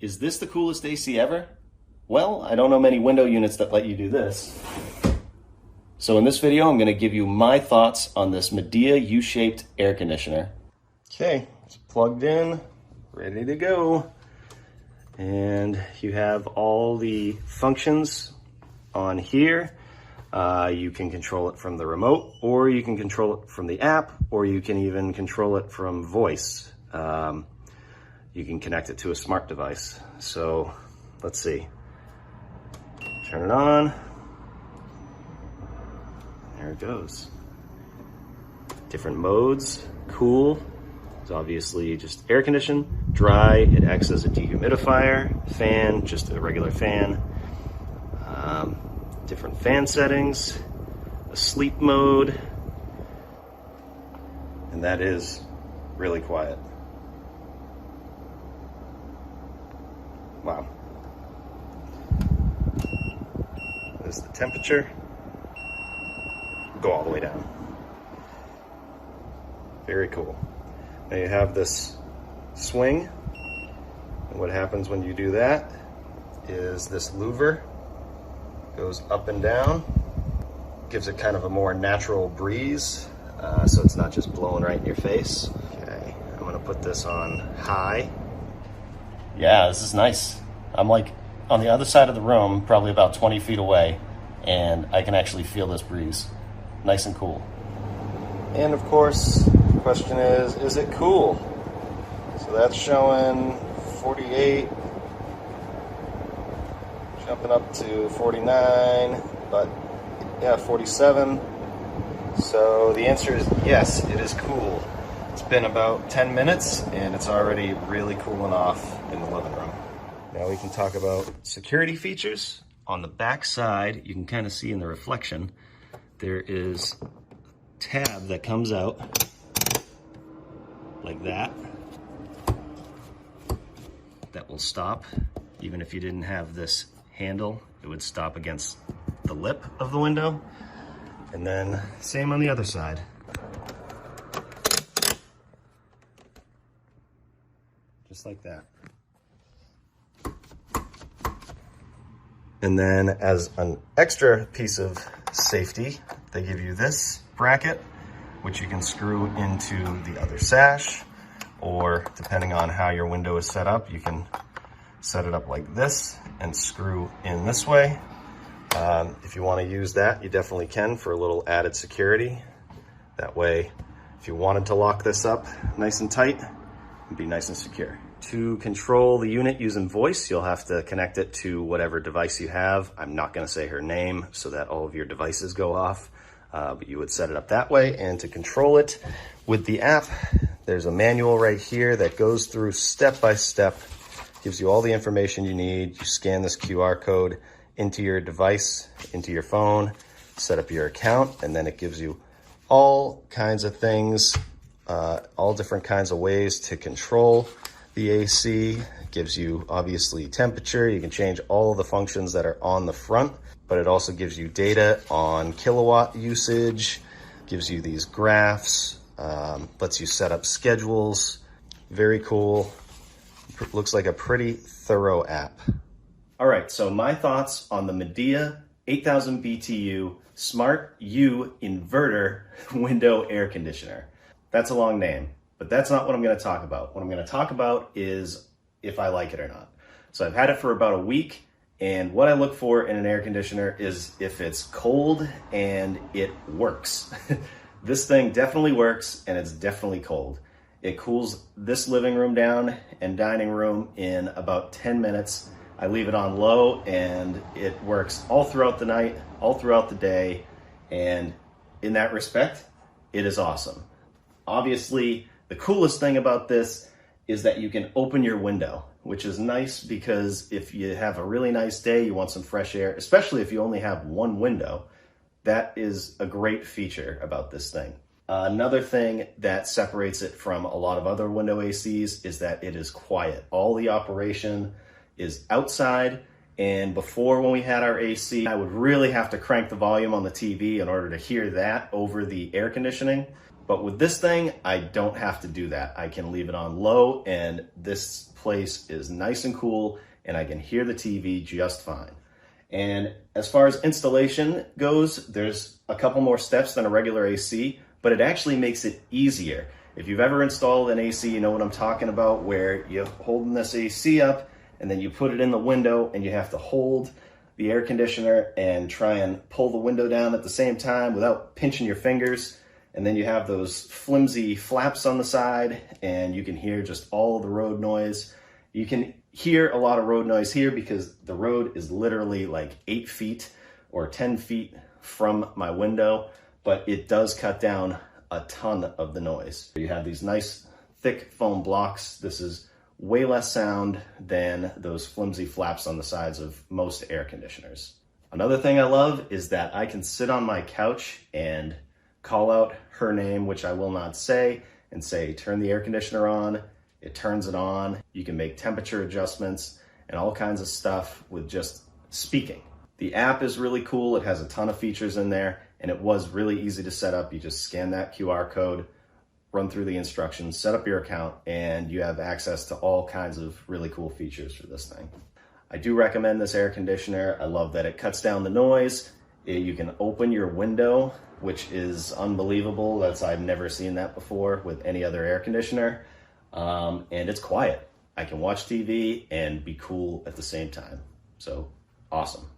Is this the coolest AC ever? Well, I don't know many window units that let you do this. So in this video, I'm going to give you my thoughts on this Midea U-shaped air conditioner. Okay, it's plugged in, ready to go. And you have all the functions on here. You can control it from the remote, or you can control it from the app, or you can even control it from voice. You can connect it to a smart device. So let's see. Turn it on. There it goes. Different modes. Cool. It's obviously just air condition. Dry, it acts as a dehumidifier. Fan, just a regular fan. Different fan settings. A sleep mode. And that is really quiet. Wow. There's the temperature. Go all the way down. Very cool. Now you have this swing. And what happens when you do that is this louver goes up and down. Gives it kind of a more natural breeze. So it's not just blowing right in your face. Okay, I'm gonna put this on high. Yeah, this is nice. I'm like on the other side of the room, probably about 20 feet away, and I can actually feel this breeze. Nice and cool. And of course, the question is it cool? So that's showing 48, jumping up to 49, but yeah, 47. So the answer is yes, it is cool. It's been about 10 minutes and it's already really cooling off in the living room. Now we can talk about security features. On the back side, you can kind of see in the reflection, there is a tab that comes out like that. That will stop. Even if you didn't have this handle, it would stop against the lip of the window. And then same on the other side. Just like that. And then as an extra piece of safety, they give you this bracket, which you can screw into the other sash, or depending on how your window is set up, you can set it up like this and screw in this way. If you want to use that, you definitely can for a little added security. That way, if you wanted to lock this up nice and tight, it'd be nice and secure. To control the unit using voice, you'll have to connect it to whatever device you have. I'm not going to say her name so that all of your devices go off, but you would set it up that way. And to control it with the app, there's a manual right here that goes through step by step, gives you all the information you need. You scan this QR code into your device, into your phone, set up your account, and then it gives you all kinds of things, all different kinds of ways to control the AC. It gives you obviously temperature. You can change all of the functions that are on the front, but it also gives you data on kilowatt usage, gives you these graphs, lets you set up schedules. Very cool. Looks like a pretty thorough app. All right, so my thoughts on the Midea 8000 BTU Smart U Inverter window air conditioner. That's a long name, but that's not what I'm going to talk about. What I'm going to talk about is if I like it or not. So I've had it for about a week, and what I look for in an air conditioner is if it's cold and it works. This thing definitely works, and it's definitely cold. It cools this living room down and dining room in about 10 minutes. I leave it on low and it works all throughout the night, all throughout the day. And in that respect, it is awesome. Obviously, the coolest thing about this is that you can open your window, which is nice because if you have a really nice day, you want some fresh air, especially if you only have one window, that is a great feature about this thing. Another thing that separates it from a lot of other window ACs is that it is quiet. All the operation is outside, and before when we had our AC, I would really have to crank the volume on the TV in order to hear that over the air conditioning. But with this thing, I don't have to do that. I can leave it on low and this place is nice and cool and I can hear the TV just fine. And as far as installation goes, there's a couple more steps than a regular AC, but it actually makes it easier. If you've ever installed an AC, you know what I'm talking about, where you're holding this AC up and then you put it in the window and you have to hold the air conditioner and try and pull the window down at the same time without pinching your fingers. And then you have those flimsy flaps on the side and you can hear just all the road noise. You can hear a lot of road noise here because the road is literally like 8 feet or 10 feet from my window, but it does cut down a ton of the noise. You have these nice thick foam blocks. This is way less sound than those flimsy flaps on the sides of most air conditioners. Another thing I love is that I can sit on my couch and call out her name, which I will not say, and say, turn the air conditioner on. It turns it on. You can make temperature adjustments and all kinds of stuff with just speaking. The app is really cool. It has a ton of features in there and it was really easy to set up. You just scan that QR code, run through the instructions, set up your account, and you have access to all kinds of really cool features for this thing. I do recommend this air conditioner. I love that it cuts down the noise. You can open your window, which is unbelievable. I've never seen that before with any other air conditioner. And it's quiet. I can watch TV and be cool at the same time. So awesome.